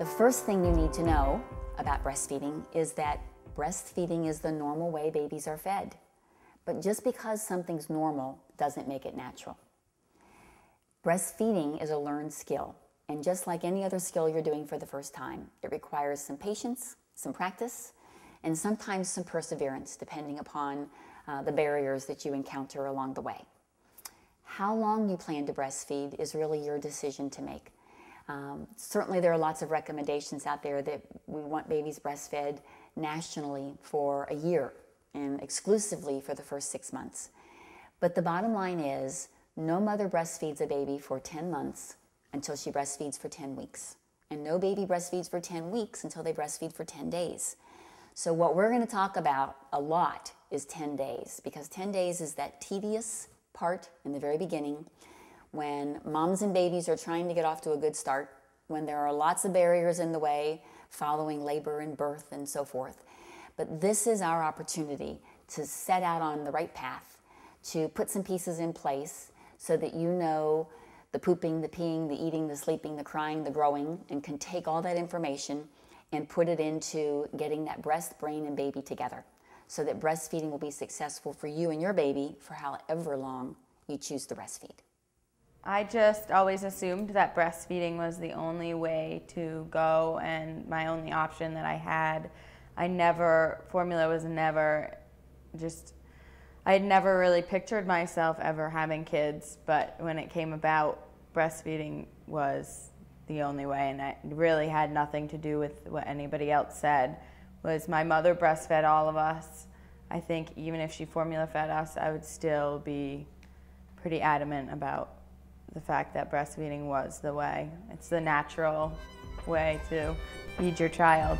The first thing you need to know about breastfeeding is that breastfeeding is the normal way babies are fed. But just because something's normal doesn't make it natural. Breastfeeding is a learned skill, and just like any other skill you're doing for the first time, it requires some patience, some practice, and sometimes some perseverance, depending upon the barriers that you encounter along the way. How long you plan to breastfeed is really your decision to make. Certainly there are lots of recommendations out there that we want babies breastfed nationally for a year and exclusively for the first 6 months. But the bottom line is, no mother breastfeeds a baby for 10 months until she breastfeeds for 10 weeks. And no baby breastfeeds for 10 weeks until they breastfeed for 10 days. So what we're going to talk about a lot is 10 days, because 10 days is that tedious part in the very beginning when moms and babies are trying to get off to a good start, when there are lots of barriers in the way following labor and birth and so forth. But this is our opportunity to set out on the right path, to put some pieces in place so that you know the pooping, the peeing, the eating, the sleeping, the crying, the growing, and can take all that information and put it into getting that breast, brain, and baby together so that breastfeeding will be successful for you and your baby for however long you choose to breastfeed. I just always assumed that breastfeeding was the only way to go and my only option that I had. Formula was never I had never really pictured myself ever having kids, but when it came about, breastfeeding was the only way, and it really had nothing to do with what anybody else said. Was my mother breastfed all of us. I think even if she formula fed us, I would still be pretty adamant about the fact that breastfeeding was the way. It's the natural way to feed your child.